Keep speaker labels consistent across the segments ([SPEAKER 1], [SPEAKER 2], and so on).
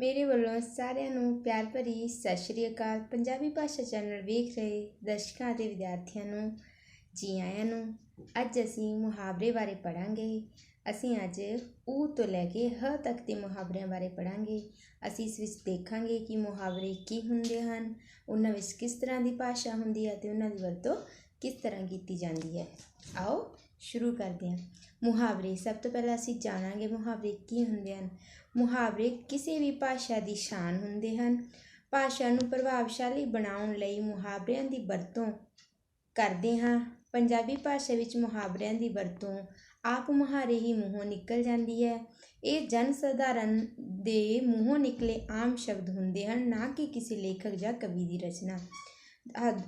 [SPEAKER 1] ਮੇਰੇ ਵੱਲੋਂ ਸਾਰਿਆਂ ਨੂੰ ਪਿਆਰ ਭਰੀ ਸਤਿ ਸ਼੍ਰੀ ਅਕਾਲ। ਪੰਜਾਬੀ ਭਾਸ਼ਾ ਚੈਨਲ ਵੇਖ ਰਹੇ ਦਰਸ਼ਕਾਂ ਅਤੇ ਵਿਦਿਆਰਥੀਆਂ ਨੂੰ ਜੀ ਆਇਆਂ ਨੂੰ। ਅੱਜ ਅਸੀਂ ਮੁਹਾਵਰੇ ਬਾਰੇ ਪੜ੍ਹਾਂਗੇ। ਅਸੀਂ ਅੱਜ ਊ ਤੋਂ ਲੈ ਕੇ ਹ ਤੱਕ ਦੇ ਮੁਹਾਵਰਿਆਂ ਬਾਰੇ ਪੜ੍ਹਾਂਗੇ। ਅਸੀਂ ਇਸ ਵਿੱਚ ਦੇਖਾਂਗੇ ਕਿ ਮੁਹਾਵਰੇ ਕੀ ਹੁੰਦੇ ਹਨ, ਉਹਨਾਂ ਵਿੱਚ ਕਿਸ ਤਰ੍ਹਾਂ ਦੀ ਭਾਸ਼ਾ ਹੁੰਦੀ ਹੈ ਅਤੇ ਉਹਨਾਂ ਦੀ ਵਰਤੋਂ ਕਿਸ ਤਰ੍ਹਾਂ ਕੀਤੀ ਜਾਂਦੀ ਹੈ। ਆਓ ਸ਼ੁਰੂ ਕਰਦੇ ਹਾਂ। ਮੁਹਾਵਰੇ, ਸਭ ਤੋਂ ਪਹਿਲਾਂ ਅਸੀਂ ਜਾਣਾਂਗੇ ਮੁਹਾਵਰੇ ਕੀ ਹੁੰਦੇ ਹਨ। ਮੁਹਾਵਰੇ ਕਿਸੇ ਵੀ ਭਾਸ਼ਾ ਦੀ ਸ਼ਾਨ ਹੁੰਦੇ ਹਨ। ਭਾਸ਼ਾ ਨੂੰ ਪ੍ਰਭਾਵਸ਼ਾਲੀ ਬਣਾਉਣ ਲਈ ਮੁਹਾਵਰਿਆਂ ਦੀ ਵਰਤੋਂ ਕਰਦੇ ਹਾਂ। ਪੰਜਾਬੀ ਭਾਸ਼ਾ ਵਿੱਚ ਮੁਹਾਵਰਿਆਂ ਦੀ ਵਰਤੋਂ ਆਪ ਮੁਹਾਰੇ ਹੀ ਮੂੰਹੋਂ ਨਿਕਲ ਜਾਂਦੀ ਹੈ। ਇਹ ਜਨ ਸਧਾਰਨ ਦੇ ਮੂੰਹੋਂ ਨਿਕਲੇ ਆਮ ਸ਼ਬਦ ਹੁੰਦੇ ਹਨ, ਨਾ ਕਿ ਕਿਸੇ ਲੇਖਕ ਜਾਂ ਕਵੀ ਦੀ ਰਚਨਾ।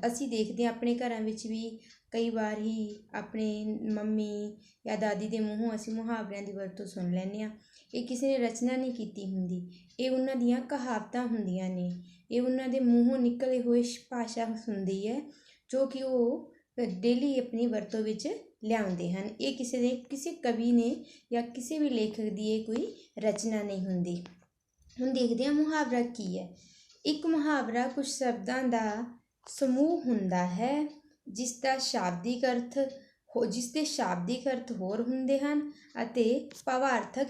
[SPEAKER 1] ਅਸੀਂ ਦੇਖਦੇ ਹਾਂ ਆਪਣੇ ਘਰਾਂ ਵਿੱਚ ਵੀ ਕਈ ਵਾਰ ਹੀ ਆਪਣੇ ਮੰਮੀ ਜਾਂ ਦਾਦੀ ਦੇ ਮੂੰਹੋਂ ਅਸੀਂ ਮੁਹਾਵਰਿਆਂ ਦੀ ਵਰਤੋਂ ਸੁਣ ਲੈਂਦੇ ਹਾਂ। ਇਹ ਕਿਸੇ ਨੇ ਰਚਨਾ ਨਹੀਂ ਕੀਤੀ ਹੁੰਦੀ, ਇਹ ਉਹਨਾਂ ਦੀਆਂ ਕਹਾਵਤਾਂ ਹੁੰਦੀਆਂ ਨੇ। ਇਹ ਉਹਨਾਂ ਦੇ ਮੂੰਹੋਂ ਨਿਕਲੇ ਹੋਏ ਭਾਸ਼ਾ ਹੁੰਦੀ ਹੈ ਜੋ ਕਿ ਉਹ ਡੇਲੀ ਆਪਣੀ ਵਰਤੋਂ ਵਿੱਚ ਲਿਆਉਂਦੇ ਹਨ। ਇਹ ਕਿਸੇ ਕਵੀ ਨੇ ਜਾਂ ਕਿਸੇ ਵੀ ਲੇਖਕ ਦੀ ਇਹ ਕੋਈ ਰਚਨਾ ਨਹੀਂ ਹੁੰਦੀ। ਹੁਣ ਦੇਖਦੇ ਹਾਂ ਮੁਹਾਵਰਾ ਕੀ ਹੈ। ਇੱਕ ਮੁਹਾਵਰਾ ਕੁਝ ਸ਼ਬਦਾਂ ਦਾ ਸਮੂਹ ਹੁੰਦਾ ਹੈ ਜਿਸ ਦੇ ਸ਼ਾਬਦਿਕ ਅਰਥ ਹੋਰ ਹੁੰਦੇ ਹਨ ਅਤੇ ਭਾਵਾਰਥਕ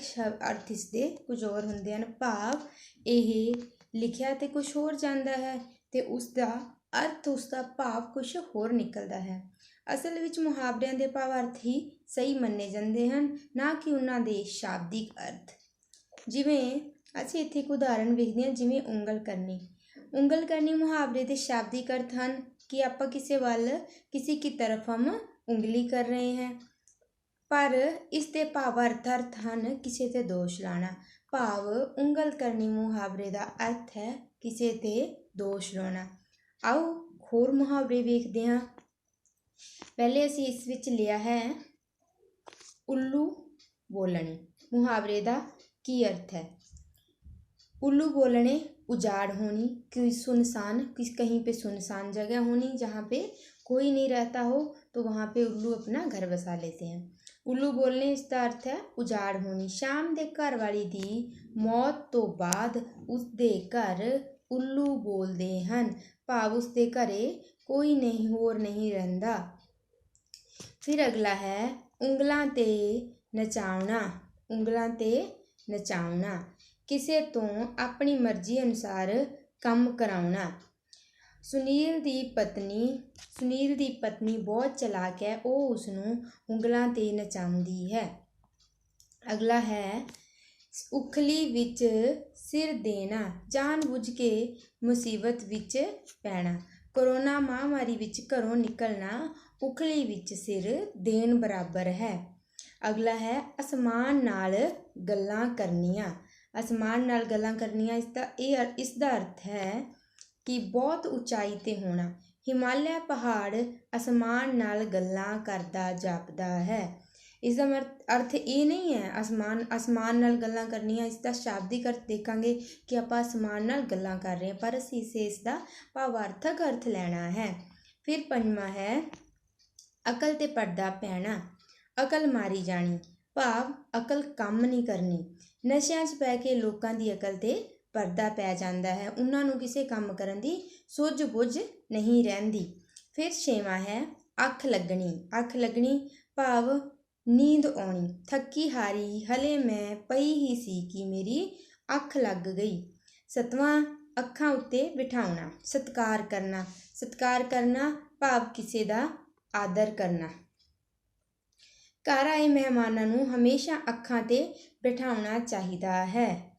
[SPEAKER 1] ਅਰਥ ਇਸਦੇ ਕੁਝ ਹੋਰ ਹੁੰਦੇ ਹਨ। ਭਾਵ ਇਹ ਲਿਖਿਆ ਤੇ ਕੁਝ ਹੋਰ ਜਾਂਦਾ ਹੈ ਤੇ ਉਸਦਾ ਅਰਥ, ਉਸਦਾ ਭਾਵ ਕੁਝ ਹੋਰ ਨਿਕਲਦਾ ਹੈ। ਅਸਲ ਵਿੱਚ ਮੁਹਾਵਰਿਆਂ ਦੇ ਭਾਵਾਰਥ ਹੀ ਸਹੀ ਮੰਨੇ ਜਾਂਦੇ ਹਨ, ਨਾ ਕਿ ਉਹਨਾਂ ਦੇ ਸ਼ਾਬਦਿਕ ਅਰਥ। ਜਿਵੇਂ ਅਸੀਂ ਇੱਥੇ ਇੱਕ ਉਦਾਹਰਣ ਵੇਖਦੇ ਹਾਂ, ਜਿਵੇਂ ਉਂਗਲ ਕਰਨੀ। ਉਂਗਲ ਕਰਨੀ ਮੁਹਾਵਰੇ ਦੇ ਸ਼ਾਬਦਿਕ ਅਰਥ ਹਨ ਕਿ ਆਪਾਂ किसी की तरफ हम ਉਂਗਲੀ ਕਰ ਰਹੇ हैं। ਪਰ ਇਸ ਦੇ ਭਾਵਾਰਥ ਹਨ ਕਿਸੇ ਤੇ ਦੋਸ਼ ਲਾਉਣਾ। ਭਾਵ ਉਂਗਲ ਕਰਨੀ ਮੁਹਾਵਰੇ ਦਾ ਅਰਥ ਹੈ ਕਿਸੇ ਤੇ ਦੋਸ਼ ਲਾਉਣਾ। ਆਓ ਹੋਰ ਮੁਹਾਵਰੇ ਵੇਖਦੇ ਹਾਂ। ਪਹਿਲੇ ਅਸੀਂ ਇਸ ਵਿੱਚ ਲਿਆ ਹੈ ਉੱਲੂ ਬੋਲਣੇ। ਮੁਹਾਵਰੇ ਦਾ ਕੀ ਅਰਥ ਹੈ? उल्लू बोलने, उजाड़ होनी, कहीं पे सुनसान जगह होनी जहाँ पे कोई नहीं रहता हो तो वहाँ पे उल्लू अपना घर बसा लेते हैं। उल्लू बोलने इसका अर्थ है उजाड़ होनी। शाम दे घर वाली दी मौत तो बाद उसदे घर उल्लू बोलते हैं। भाव उसदे घरे कोई नहीं होर नहीं रहिंदा। फिर अगला है ਉਂਗਲਾਂ ਤੇ ਨਚਾਉਣਾ। ਉਂਗਲਾਂ ਤੇ ਨਚਾਉਣਾ, ਕਿਸੇ ਤੋਂ ਆਪਣੀ ਮਰਜ਼ੀ ਅਨੁਸਾਰ ਕੰਮ ਕਰਾਉਣਾ। ਸੁਨੀਲ ਦੀ ਪਤਨੀ ਬਹੁਤ ਚਲਾਕ ਹੈ, ਉਹ ਉਸਨੂੰ ਉਂਗਲਾਂ ਤੇ ਨਚਾਉਂਦੀ ਹੈ। ਅਗਲਾ ਹੈ ਉਖਲੀ ਵਿੱਚ ਸਿਰ ਦੇਣਾ, ਜਾਣ-ਬੁੱਝ ਕੇ ਮੁਸੀਬਤ ਵਿੱਚ ਪੈਣਾ। ਕੋਰੋਨਾ ਮਹਾਂਮਾਰੀ ਵਿੱਚ ਘਰੋਂ ਨਿਕਲਣਾ ਉਖਲੀ ਵਿੱਚ ਸਿਰ ਦੇਣ ਬਰਾਬਰ ਹੈ। ਅਗਲਾ ਹੈ ਅਸਮਾਨ ਨਾਲ ਗੱਲਾਂ ਕਰਨੀਆਂ। ਅਸਮਾਨ ਨਾਲ ਗੱਲਾਂ ਕਰਨੀਆਂ, ਇਸ ਦਾ ਅਰਥ ਹੈ ਕਿ ਬਹੁਤ ਉਚਾਈ 'ਤੇ ਹੋਣਾ। ਹਿਮਾਲਿਆ ਪਹਾੜ ਅਸਮਾਨ ਨਾਲ ਗੱਲਾਂ ਕਰਦਾ ਜਾਪਦਾ ਹੈ। ਇਸ ਦਾ ਅਰਥ ਇਹ ਨਹੀਂ ਹੈ ਅਸਮਾਨ ਨਾਲ ਗੱਲਾਂ ਕਰਨੀਆਂ। ਇਸ ਦਾ ਸ਼ਾਬਦਿਕ ਅਰਥ ਦੇਖਾਂਗੇ ਕਿ ਆਪਾਂ ਅਸਮਾਨ ਨਾਲ ਗੱਲਾਂ ਕਰ ਰਹੇ ਹਾਂ, ਪਰ ਅਸੀਂ ਇਸ ਦਾ ਭਾਵਾਰਥਕ ਅਰਥ ਲੈਣਾ ਹੈ। ਫਿਰ ਪੰਜਵਾਂ ਹੈ ਅਕਲ 'ਤੇ ਪਰਦਾ ਪੈਣਾ। ਅਕਲ ਮਾਰੀ ਜਾਣੀ, ਭਾਵ ਅਕਲ ਕੰਮ ਨਹੀਂ ਕਰਨੀ। ਨਸ਼ਿਆਂ 'ਚ ਪੈ ਕੇ ਲੋਕਾਂ ਦੀ ਅਕਲ 'ਤੇ ਪਰਦਾ ਪੈ ਜਾਂਦਾ ਹੈ, ਉਹਨਾਂ ਨੂੰ ਕਿਸੇ ਕੰਮ ਕਰਨ ਦੀ ਸੁੱਝ ਬੁੱਝ ਨਹੀਂ ਰਹਿੰਦੀ। ਫਿਰ ਛੇਵਾਂ ਹੈ ਅੱਖ ਲੱਗਣੀ। ਅੱਖ ਲੱਗਣੀ ਭਾਵ ਨੀਂਦ ਆਉਣੀ। ਥੱਕੀ ਹਾਰੀ ਹਲੇ ਮੈਂ ਪਈ ਹੀ ਸੀ ਕਿ ਮੇਰੀ ਅੱਖ ਲੱਗ ਗਈ। ਸੱਤਵਾਂ ਅੱਖਾਂ ਉੱਤੇ ਬਿਠਾਉਣਾ। ਸਤਿਕਾਰ ਕਰਨਾ। ਸਤਿਕਾਰ ਕਰਨਾ ਭਾਵ ਕਿਸੇ ਦਾ ਆਦਰ ਕਰਨਾ। ਘਰ ਆਏ ਮਹਿਮਾਨਾਂ ਨੂੰ ਹਮੇਸ਼ਾ ਅੱਖਾਂ 'ਤੇ ਬਿਠਾਉਣਾ ਚਾਹੀਦਾ ਹੈ।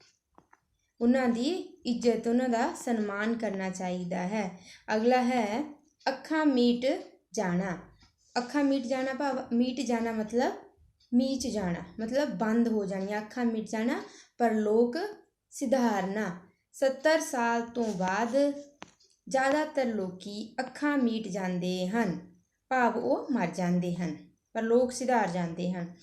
[SPEAKER 1] ਉਹਨਾਂ ਦੀ ਇੱਜ਼ਤ, ਉਹਨਾਂ ਦਾ ਸਨਮਾਨ ਕਰਨਾ ਚਾਹੀਦਾ ਹੈ। ਅਗਲਾ ਹੈ ਅੱਖਾਂ ਮੀਟ ਜਾਣਾ। ਅੱਖਾਂ ਮੀਟ ਜਾਣਾ ਭਾਵ ਮੀਟ ਜਾਣਾ ਮਤਲਬ ਮੀਚ ਜਾਣਾ, ਮਤਲਬ ਬੰਦ ਹੋ ਜਾਣੀਆਂ। ਅੱਖਾਂ ਮੀਟ ਜਾਣਾ, ਪਰਲੋਕ ਸਿਧਾਰਨਾ। 70 ਸਾਲ ਤੋਂ ਬਾਅਦ ਜ਼ਿਆਦਾਤਰ ਲੋਕੀ ਅੱਖਾਂ ਮੀਟ ਜਾਂਦੇ ਹਨ, ਭਾਵ ਉਹ ਮਰ ਜਾਂਦੇ ਹਨ, ਪਰਲੋਕ ਸਿਧਾਰ ਜਾਂਦੇ ਹਨ।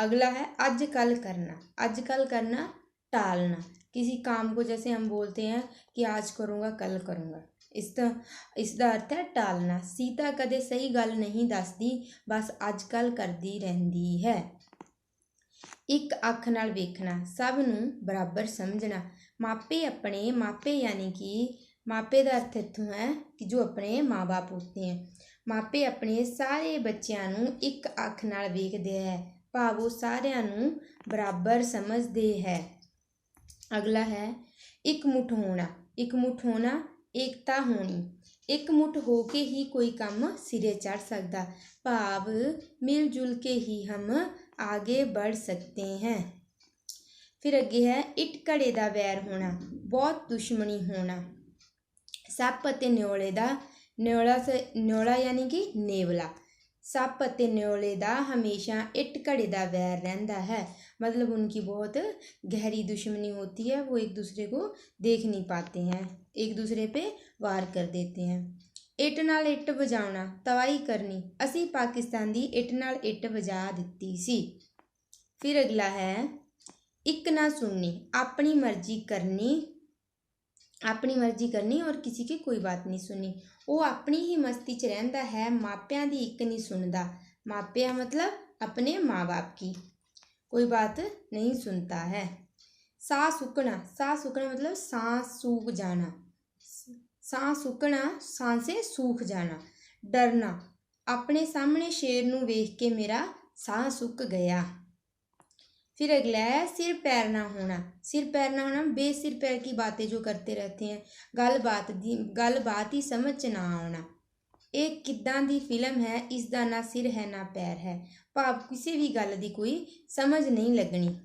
[SPEAKER 1] अगला है आज कल करना। आज कल करना टालना। किसी काम को जैसे हम बोलते हैं कि आज करूँगा कल करूँगा, इसका अर्थ है टालना। सीता कदे सही गल नहीं दसदी, बस अज कल करदी रहिंदी है। एक अख नाल वेखना, सब नूं बराबर समझना। मापे अपने, मापे यानी कि मापे का अर्थ इत्थों है कि जो अपने माँ बाप होते हैं। मापे अपने सारे बच्चों नूं एक अख नाल वेखदे है, भाव वो सारिਆਂ नूं बराबर समझते है। अगला है एक मुठ होना। एक मुठ होना एकता होनी, एक मुठ हो के ही कोई काम सिरे चढ़ सकता, भाव मिलजुल के ही हम आगे बढ़ सकते हैं। फिर अगे है इट घड़े का वैर होना, बहुत दुश्मनी होना। सप अते न्योले का, न्योला यानी कि नेवला, सप अते न्योले का हमेशा इट घड़े का वैर रहता है, मतलब उनकी बहुत गहरी दुश्मनी होती है, वो एक दूसरे को देख नहीं पाते हैं, एक दूसरे पे वार कर देते हैं। इट नाल इट वजाउणा, तबाही करनी, असी पाकिस्तान की इट नाल इट वजा दिती सी। फिर अगला है एक ना सुननी, अपनी मर्जी करनी, अपनी मर्जी करनी और किसी की कोई बात नहीं सुननी। वो अपनी ही मस्ती च रहिंदा है, मापियां दी एक नहीं सुनदा। मापिया मतलब अपने माँ बाप की कोई बात नहीं सुनता है। साह सुकना, साह सुकना मतलब सांस सूख जाना, सांस सुकना सांसें सूख जाना। डरना, अपने सामने शेर नूं वेख के मेरा साह सुक गया। फिर अगला है सिर पैर ना होना। सिर पैर ना होना बेसिर पैर की बातें जो करते रहते हैं, गलबात ही समझ च ना आना। एक किद्दां दी फिल्म है, इसदा ना सिर है ना पैर है, भाव किसी भी गल की कोई समझ नहीं लगनी।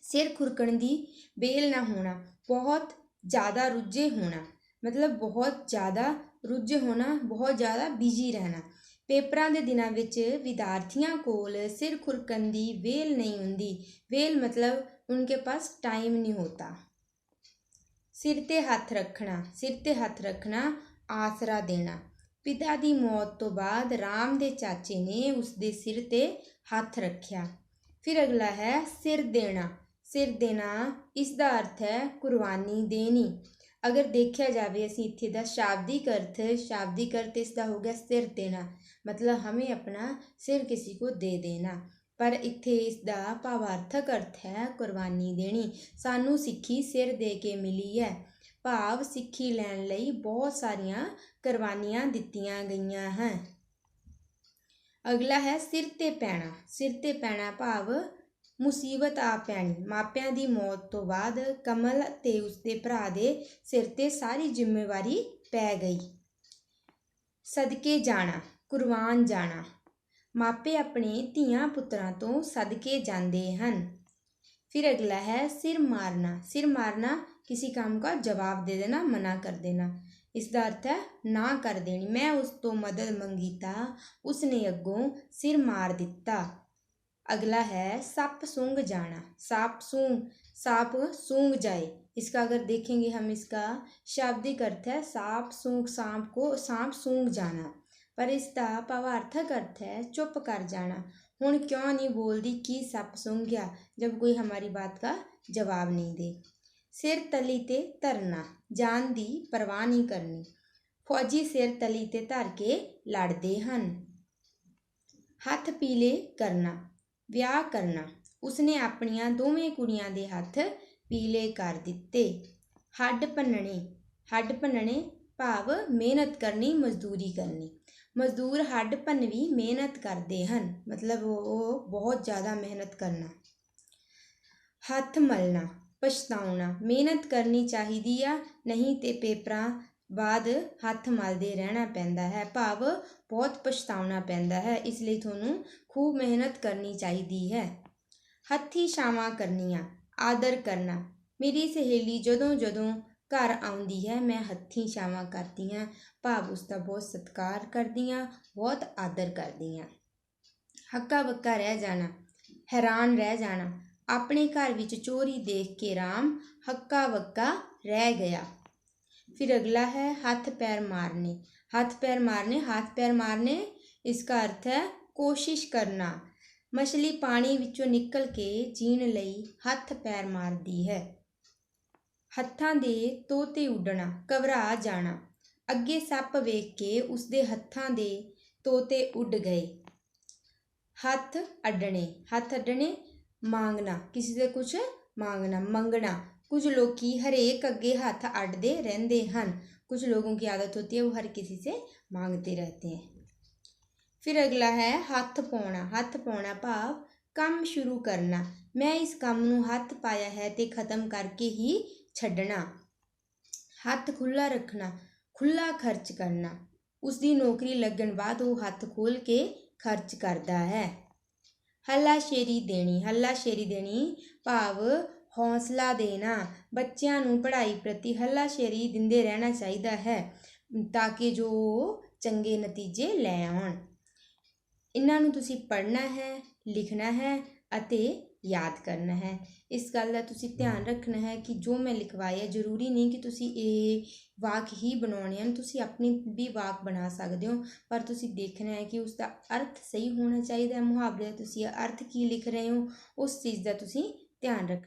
[SPEAKER 1] सिर खुरकण दी बेल ना होना, बहुत ज़्यादा रुझे होना, मतलब बहुत ज़्यादा रुझे होना, बहुत ज़्यादा बिजी रहना। पेपरां दे दिनां विच विद्यार्थियों कोल सिर खुरकण दी वेल नहीं हुंदी। वेल मतलब उनके पास टाइम नहीं होता। सिर ते हथ रखना, सिर ते हथ रखना आसरा देना। पिता की मौत तो बाद राम दे चाचे ने उसके सिर ते हथ रखिया। फिर अगला है सिर देना। सिर देना इसका अर्थ है कुर्बानी देनी। अगर देखा जाए असीं इत्थे दा शाब्दिक अर्थ इसका हो गया सिर देना, मतलब हमें अपना सिर किसी को दे देना, पर इत्थे इसका भावार्थक अर्थ है कुर्बानी देनी। सानू सिक्खी सिर दे के मिली है, भाव सिक्खी लैण लई बहुत सारियां कुर्बानियां दित्तियां गईयां हैं। अगला है सिर ते पैना। सिर ते पैना भाव मुसीबत आ पैनी। मापियां दी मौत तो बाद कमल ते उसके भरा दे सिर ते सारी जिम्मेवारी पै गई। सदके जाना, कुर्बान जाना। मापे अपने धियां पुत्रां तो सदके जाते हैं। फिर अगला है सिर मारना। सिर मारना किसी काम का जवाब दे देना, मना कर देना। इसका अर्थ है ना कर देनी। मैं उस तो मदद मंगी ता उसने अगों सिर मार दिता। अगला है सप सूंघ जाना। सांप सूंघ जाए, इसका अगर देखेंगे हम इसका शाब्दिक अर्थ है सांप सूंघ जाना, पर इसका भावार्थक अर्थ है चुप कर जाना। हुण क्यों नहीं बोलती कि सप सूंघ गया, जब कोई हमारी बात का जवाब नहीं दे। सिर तली ते धरना, जान की परवाह नहीं करनी। फौजी सिर तली ते धर के लड़ते हैं। हथ पीले करना, विआह करना। उसने अपनियां दोवें कुड़ियां दे हथ पीले कर दिते। हड्ड भन्नणे भाव मेहनत करनी, मजदूरी करनी। मजदूर हड्ड भन्नवी मेहनत करते हैं, मतलब वो बहुत ज़्यादा मेहनत करना। हथ मलना, पछताउना। मेहनत करनी चाहिदी आ, नहीं ते पेपरां बाद हथ मलदे रहना पैंदा है, भाव बहुत पछताउना पैंदा है, इसलिए थोनू खूब मेहनत करनी चाहिदी है। हत्थी छावां करनियां, आदर करना। मेरी सहेली जदों घर आउंदी है मैं हत्थी छावां करदी हाँ, भाव उसका बहुत सत्कार करदी हाँ, बहुत आदर करदी हाँ। हक्का बक्का रह जाना, हैरान रह जाना। अपने घर विच चोरी देख के राम हक्का बक्का रह गया। फिर अगला है हाथ पैर मारने। हाथ पैर मारने इसका अर्थ है कोशिश करना। मछली पानी विचों निकल के जीण लई हथ पैर मारदी है। हत्थां दे तोते उड्डना, घबरा जाना। अगे सप वेख के उसदे हत्थां दे तोते उड़ गए। हथ अड्डने मांगना, किसी से कुछ मांगना, मंगना, कुछ लोग हरेक अगे हाथ अड्डते रहते हैं। कुछ लोगों की आदत होती है वो हर किसी से मांगते रहते हैं। फिर अगला है हत्थ पाउणा। हत्थ पाउणा भाव काम शुरू करना। मैं इस काम नूं हत्थ पाया है ते खत्म करके ही छड्डना। हत्थ खुला रखना, खुला खर्च करना। उसकी नौकरी लगन बाद वो हत्थ खोल के खर्च करता है। हल्लाशेरी देनी। हल्लाशेरी देनी भाव हौसला देना। बच्चों नूं पढ़ाई प्रति हल्लाशेरी दिंदे रहना चाहिए है ताकि जो चंगे नतीजे लै आउण। इन्हां नूं तुसीं पढ़ना है, लिखना है अते याद करना है। इस गल का तुसीं ध्यान रखना है कि जो मैं लिखवाया जरूरी नहीं कि तुसीं ये वाक ही बनाने हैं, तुसीं अपनी भी वाक बना सकते हो, पर तुसीं देखना है कि उसका अर्थ सही होना चाहिए। मुहावरे का तुसीं अर्थ की लिख रहे हो उस चीज़ का तुसीं ध्यान रखना।